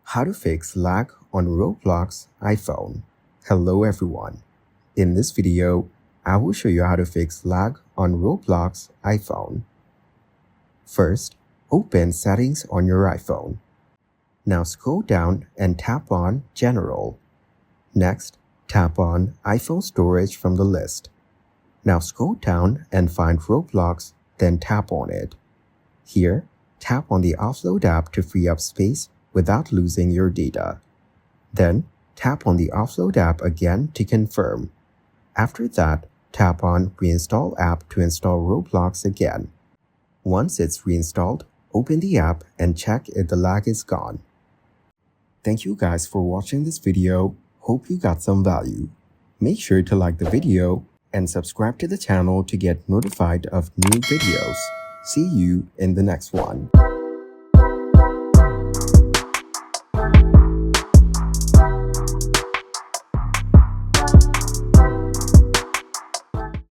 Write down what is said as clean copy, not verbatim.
How to fix lag on Roblox iPhone. Hello everyone. In this video, I will show you how to fix lag on Roblox iPhone. First, open Settings on your iPhone. Now scroll down and tap on General. Next, tap on iPhone Storage from the list. Now scroll down and find Roblox, then tap on it. Here, tap on the Offload app to free up space without losing your data. Then, tap on the Offload app again to confirm. After that, tap on Reinstall app to install Roblox again. Once it's reinstalled, open the app and check if the lag is gone. Thank you guys for watching this video. Hope you got some value. Make sure to like the video and subscribe to the channel to get notified of new videos. See you in the next one.